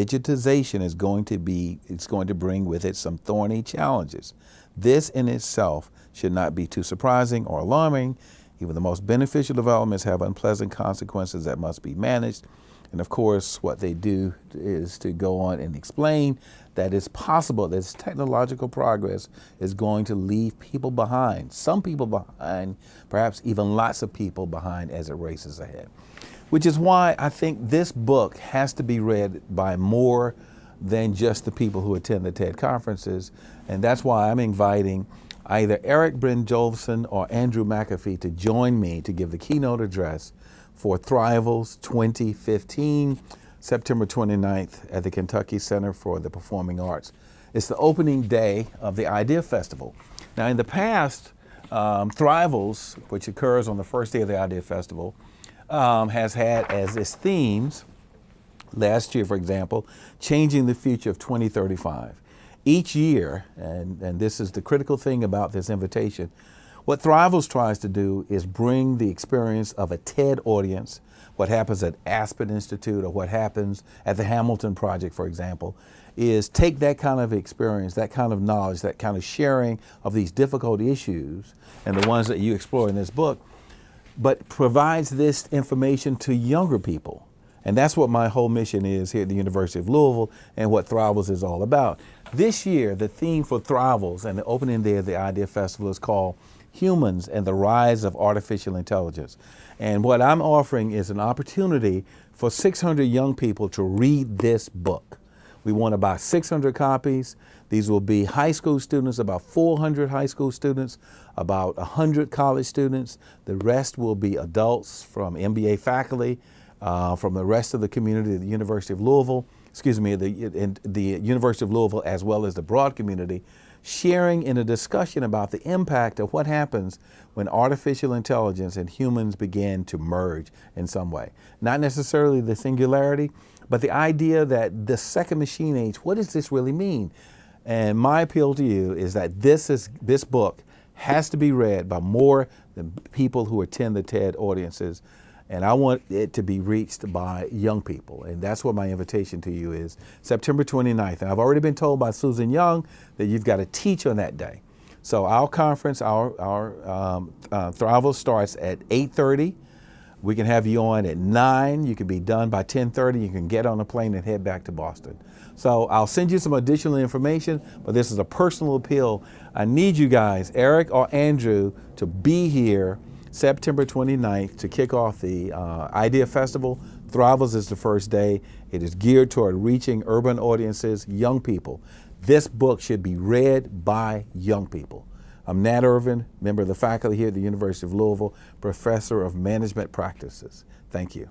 digitization it's going to bring with it some thorny challenges. This in itself should not be too surprising or alarming. Even the most beneficial developments have unpleasant consequences that must be managed. And of course, what they do is to go on and explain that it's possible that this technological progress is going to leave people behind, some people behind, perhaps even lots of people behind as it races ahead. Which is why I think this book has to be read by more than just the people who attend the TED conferences. And that's why I'm inviting either Erik Brynjolfsson or Andrew McAfee to join me to give the keynote address for Thrivals 2015, September 29th at the Kentucky Center for the Performing Arts. It's the opening day of the Idea Festival. Now in the past, Thrivals, which occurs on the first day of the Idea Festival, has had as its themes, last year, for example, changing the future of 2035. Each year, and this is the critical thing about this invitation, what Thrivals tries to do is bring the experience of a TED audience, what happens at Aspen Institute or what happens at the Hamilton Project, for example, is take that kind of experience, that kind of knowledge, that kind of sharing of these difficult issues and the ones that you explore in this book, but provides this information to younger people. And that's what my whole mission is here at the University of Louisville and what Thrivals is all about. This year, the theme for Thrivals and the opening day of the Idea Festival is called Humans and the Rise of Artificial Intelligence. And what I'm offering is an opportunity for 600 young people to read this book. We want about 600 copies. These will be high school students, about 400 high school students, about 100 college students. The rest will be adults from MBA faculty, from the rest of the community, the University of Louisville, the University of Louisville, as well as the broad community, sharing in a discussion about the impact of what happens when artificial intelligence and humans begin to merge in some way. Not necessarily the singularity, but the idea that the second machine age, what does this really mean? And my appeal to you is that this book has to be read by more than people who attend the TED audiences. And I want it to be reached by young people. And that's what my invitation to you is, September 29th. And I've already been told by Susan Young that you've got to teach on that day. So our conference, our Thrivals starts at 8:30. We can have you on at 9. You can be done by 10:30. You can get on a plane and head back to Boston. So I'll send you some additional information, but this is a personal appeal. I need you guys, Erik or Andrew, to be here September 29th to kick off the Idea Festival. Thrivals is the first day. It is geared toward reaching urban audiences, young people. This book should be read by young people. I'm Nat Irvin, member of the faculty here at the University of Louisville, professor of management practices. Thank you.